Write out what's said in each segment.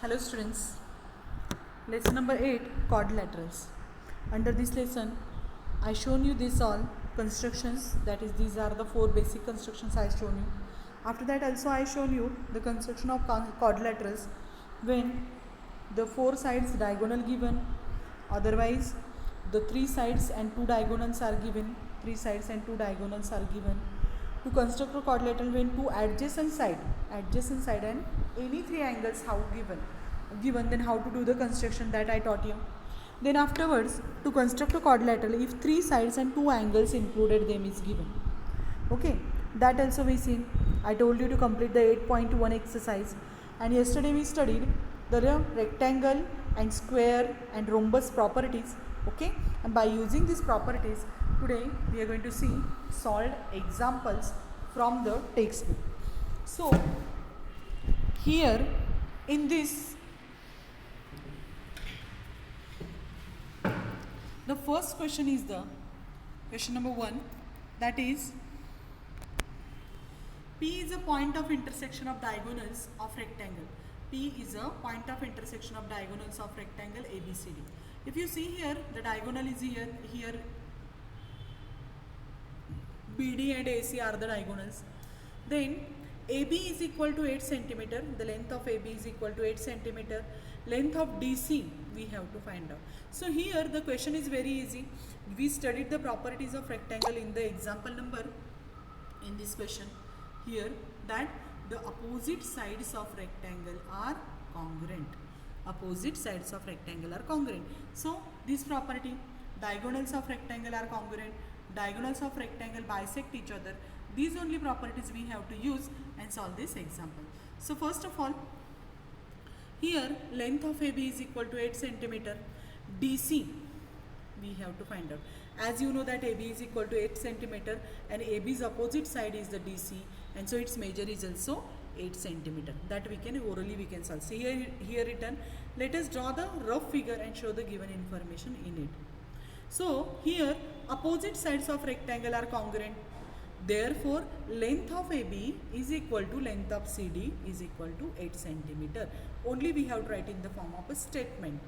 Hello students, lesson number 8, quadrilaterals. Under this lesson, I shown you this all constructions, that is these are the 4 basic constructions I shown you. After that also I shown you the construction of quadrilaterals when the 4 sides diagonal given, otherwise the 3 sides and 2 diagonals are given, 3 sides and 2 diagonals are given. To construct a quadrilateral when two adjacent side and any 3 angles how given, then how to do the construction, that I taught you. Then afterwards, to construct a quadrilateral if 3 sides and 2 angles included them is given. Okay, that also we seen. I told you to complete the 8.1 exercise, and yesterday we studied the rectangle and square and rhombus properties. Okay, and by using these properties, today we are going to see solved examples from the textbook. So here in this, the first question is the question number 1, that is P is a point of intersection of diagonals of rectangle. P is a point of intersection of diagonals of rectangle ABCD. If you see here, the diagonal is here BD and AC are the diagonals. Then AB is equal to 8 centimeter. The length of AB is equal to 8 centimeter. Length of DC we have to find out. So here the question is very easy. We studied the properties of rectangle in the example number in this question. Here that the opposite sides of rectangle are congruent. Opposite sides of rectangle are congruent. So this property, diagonals of rectangle are congruent. Diagonals of rectangle bisect each other. These only properties we have to use and solve this example. So first of all, here length of AB is equal to 8 centimeter. DC we have to find out. As you know that AB is equal to 8 centimeter and AB's opposite side is the DC, and so its measure is also 8 centimeter. That we can orally we can solve. See here written. Let us draw the rough figure and show the given information in it. So here opposite sides of rectangle are congruent. Therefore length of AB is equal to length of CD is equal to 8 centimeter. Only we have to write in the form of a statement.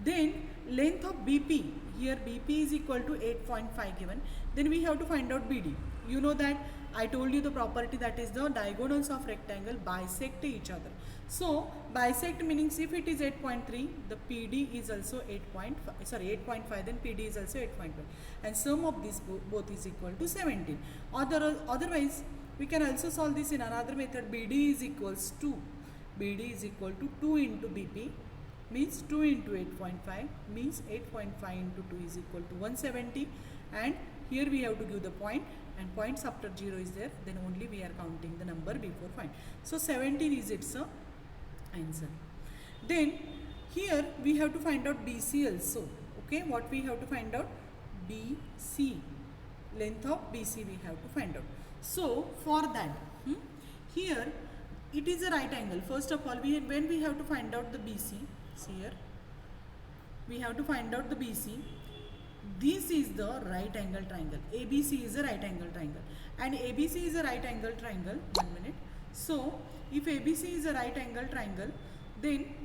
Then length of BP, here BP is equal to 8.5 given. Then we have to find out BD. You know that I told you the property, that is the diagonals of rectangle bisect each other. So bisect means if it is 8.3, the PD is also 8.5, then PD is also 8.5, and sum of these both is equal to 17. Otherwise we can also solve this in another method. BD is equal to 2 into BP, means 2 into 8.5 means 8.5 into 2 is equal to 170, and here we have to give the point, and points after 0 is there, then only we are counting the number before point. So 17 is its answer. Then here we have to find out BC also. Okay, what we have to find out? BC, length of BC we have to find out. So for that, here it is a right angle. First of all, when we have to find out the BC, see here, we have to find out the BC. This is the right angle triangle. ABC is a right angle triangle, and ABC is a right angle triangle. 1 minute. So if ABC is a right angle triangle, then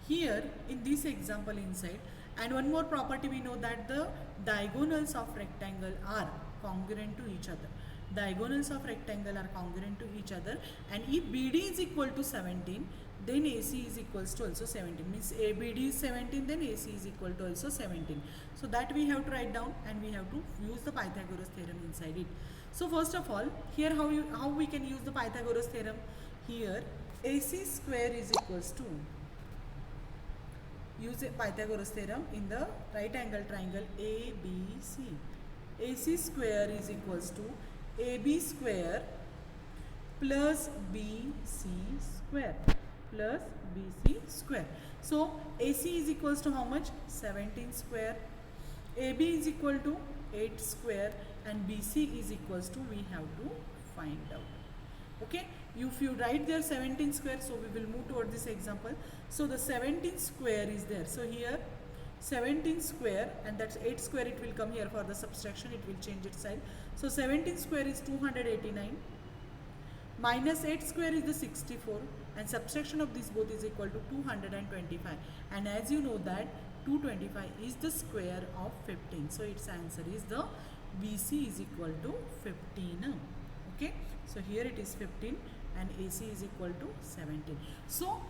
here in this example inside, and one more property we know that the diagonals of rectangle are congruent to each other. Diagonals of rectangle are congruent to each other, and if BD is equal to 17, then AC is equals to also 17, means ABD is 17, then AC is equal to also 17. So that we have to write down, and we have to use the Pythagoras theorem inside it. So first of all, here how we can use the Pythagoras theorem? Here AC square is equals to, use a Pythagoras theorem in the right angle triangle ABC. AC square is equals to AB square plus BC square plus BC square. So AC is equals to how much? 17 square. AB is equal to 8 square, and BC is equals to, we have to find out. Okay, if you write there 17 square, so we will move toward this example. So the 17 square is there. So here 17 square, and that's 8 square, it will come here for the subtraction, it will change its sign. So 17 square is 289, minus 8 square is the 64, and subtraction of these both is equal to 225, and as you know that 225 is the square of 15, so its answer is the BC is equal to 15. Okay, so here it is 15 and AC is equal to 17. So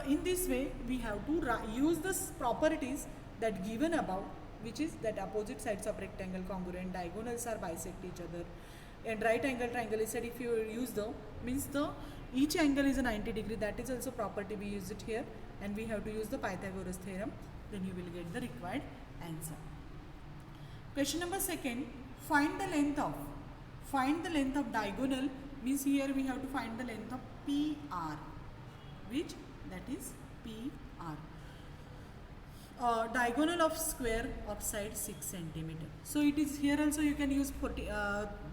in this way we have to use the properties that given above, which is that opposite sides of rectangle congruent, diagonals are bisect each other, and right angle triangle is said if you use the means the each angle is a 90 degree, that is also property we use it here, and we have to use the Pythagoras theorem, then you will get the required answer. Question number second, find the length of diagonal, means here we have to find the length of PR, which that is PR. Diagonal of square of side 6 centimeter. So it is here also you can use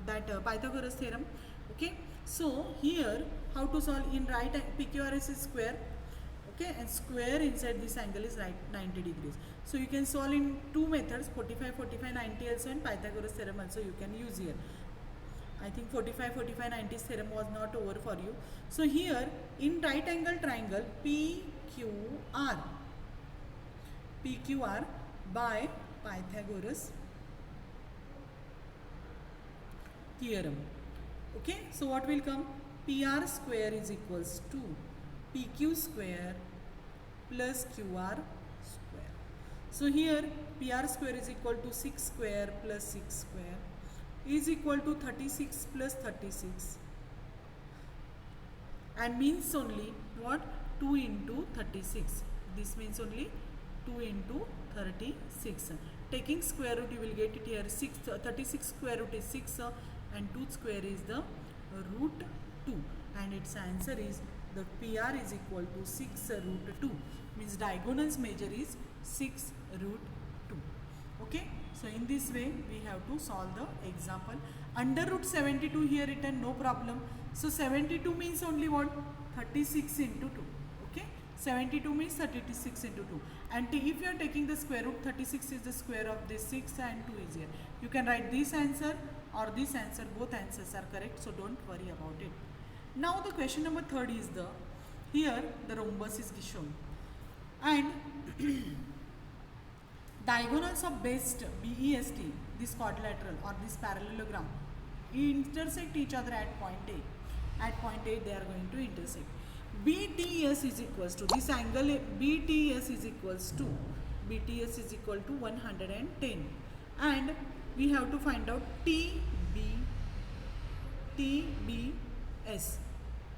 Pythagoras theorem. Okay, so here how to solve in right PQRS is square, okay, and square inside this angle is right 90 degrees. So you can solve in two methods, 45, 45, 90 also, and Pythagoras theorem also you can use here. I think 45, 45, 90 theorem was not over for you. So here in right angle triangle PQR by Pythagoras theorem. Okay, so what will come? PR square is equals to PQ square plus QR square. So here PR square is equal to 6 square plus 6 square is equal to 36 plus 36, and means only what? 2 into 36. This means only 2 into 36. Taking square root you will get it here 6. 36 square root is 6 and 2 square is the root 2, and its answer is the PR is equal to 6 root 2, means diagonal's measure is 6 root 2. Okay, so in this way we have to solve the example. Under root 72 here written, no problem. So 72 means only what? 36 into 2. Okay, 72 means 36 into 2, and if you are taking the square root, 36 is the square of this 6 and 2 is here. You can write this answer or this answer, both answers are correct, so don't worry about it. Now the question number third is here the rhombus is shown, and diagonals of BEST, this quadrilateral or this parallelogram, intersect each other at point A. At point A they are going to intersect. BTS is equals to this angle. BTS is equal to 110, and we have to find out TBS.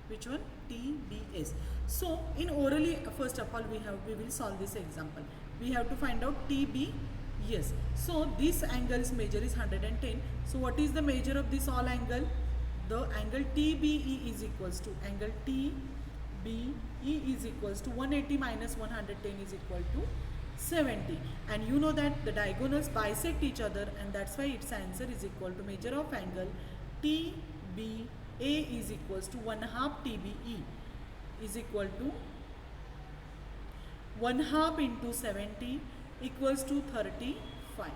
Which one? TBS. So in orally, first of all we will solve this example. We have to find out TBS. So this angle's measure is 110. So what is the measure of this all angle? The angle TBE is equals to angle TBE is equals to 180 minus 110 is equal to 70, and you know that the diagonals bisect each other, and that's why its answer is equal to measure of angle TBA is equals to 1/2 TBE is equal to 1/2 into 70 equals to 35.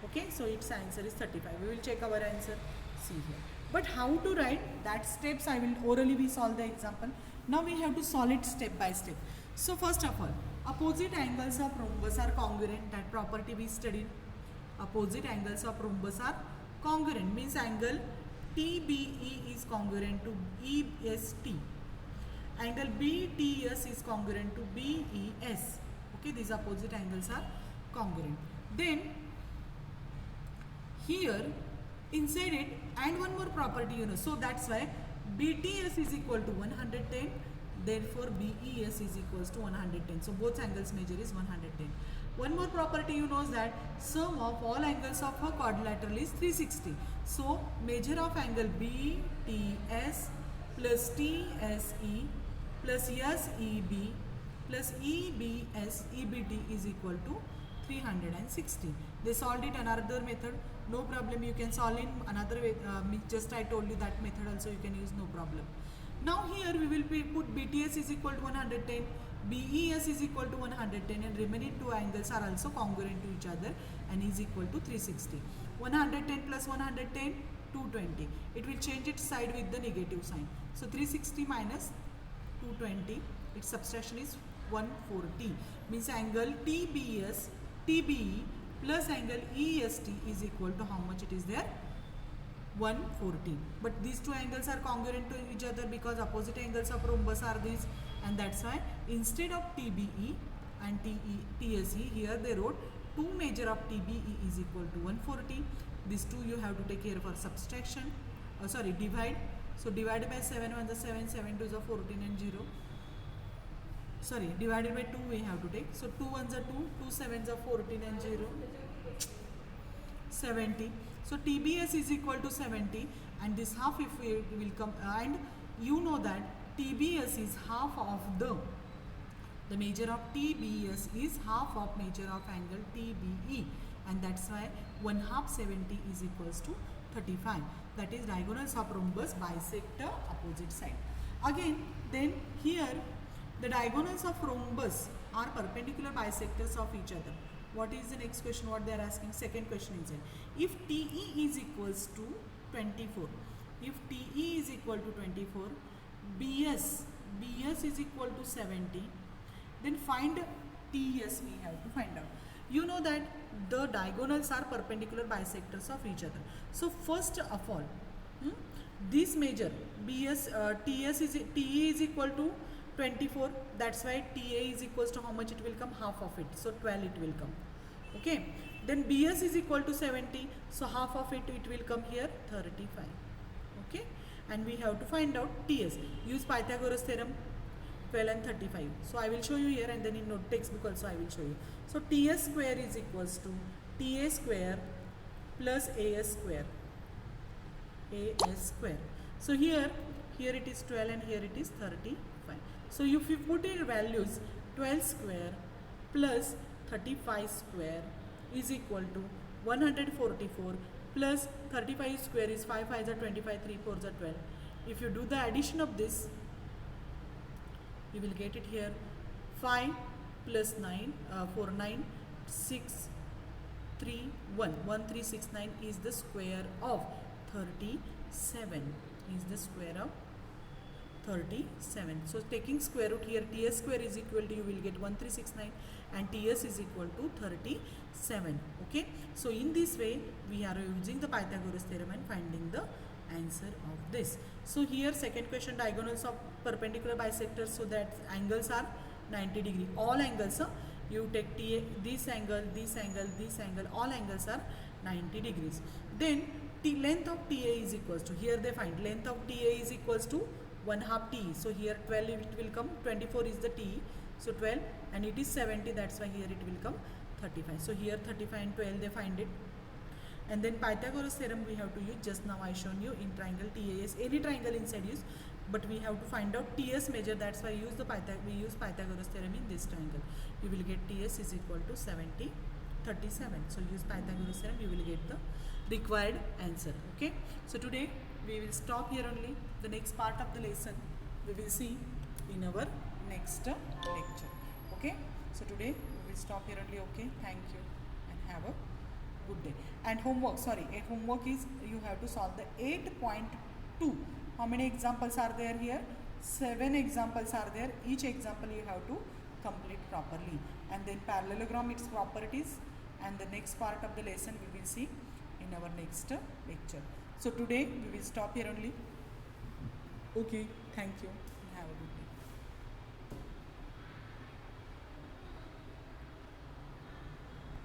Okay, so its answer is 35. We will check our answer. See here. But how to write that steps I will orally we solve the example. Now we have to solve it step by step. So first of all, opposite angles of rhombus are congruent. That property we studied. Opposite angles of rhombus are congruent, means angle TBE is congruent to EST. Angle BTS is congruent to BES. Okay, these opposite angles are congruent. Then here inside it, and one more property you know, so that's why BTS is equal to 110, therefore BES is equals to 110. So both angles measure is 110. One more property you know is that sum of all angles of a quadrilateral is 360. So measure of angle BTS plus TSE plus SEB plus EBT is equal to 360. They solved it another method, no problem. You can solve in another way. Just I told you that method also you can use, no problem. Now here we will put BTS is equal to 110, BES is equal to 110, and remaining two angles are also congruent to each other and is equal to 360. 110 plus 110, 220. It will change its side with the negative sign. So 360 minus 220. Its subtraction is 140. Means angle TBE plus angle EST is equal to how much it is there? 140. But these two angles are congruent to each other because opposite angles of rhombus are these, and that's why instead of TBE and TSE, here they wrote 2 measure of TBE is equal to 140. These two you have to take care for subtraction. Divide. So divide by 7 1 is 7, 7 2 is 14 and 0. Divided by 2 we have to take. So 2 1s are 2, 2 7s are 14 and 0. 70. So TBS is equal to 70, and this half if we will come, and you know that TBS is half of the measure of TBS is half of measure of angle TBE, and that's why 1 half 70 is equals to 35. That is diagonals of rhombus bisect the opposite side. Again, then here the diagonals of rhombus are perpendicular bisectors of each other. What is the next question? What they are asking? Second question is if TE is equals to 24, if TE is equal to 24, BS is equal to 70, then find TS we have to find out. You know that the diagonals are perpendicular bisectors of each other. So first of all, this measure TE is equal to 24. That's why TA is equals to how much it will come? Half of it. So 12 it will come. Okay. Then BS is equal to 70. So half of it will come here 35. Okay. And we have to find out TS. Use Pythagoras theorem 12 and 35. So I will show you here, and then in note textbook also I will show you. So TS square is equals to TA square plus AS square. AS square. So here it is 12 and here it is 35. So if you put in values, 12 square plus 35 square is equal to 144 plus 35 square is 5 5s are 25, 3 4s are 12. If you do the addition of this, you will get it here 5 plus 9, 4 9, 6 3 1, 1369 is the square of 37, is the square of 37. So taking square root here, TS square is equal to, you will get 1369 and TS is equal to 37. Okay. So in this way we are using the Pythagoras theorem and finding the answer of this. So here second question, diagonals of perpendicular bisectors, so that angles are 90 degree. All angles, you take this angle, this angle, this angle, all angles are 90 degrees. Then length of TA is equals to, here they find length of TA is equals to 1 half TE. So here 12 it will come, 24 is the TE, so 12, and it is 70, that's why here it will come 35. So here 35 and 12 they find it. And then Pythagoras theorem we have to use, just now I shown you in triangle TAS, any triangle inside use, but we have to find out TS measure, that's why we use Pythagoras theorem in this triangle. You will get TS is equal to 70, 37. So use Pythagoras theorem, you will get the required answer. Okay. So today we will stop here only. The next part of the lesson we will see in our next lecture. Okay. So today we will stop here only. Okay. Thank you and have a good day. And homework, homework is you have to solve the 8.2. How many examples are there here? 7 examples are there. Each example you have to complete properly. And then parallelogram, its properties, and the next part of the lesson we will see in our next lecture. So today we will stop here only. Okay, thank you. Have a good day.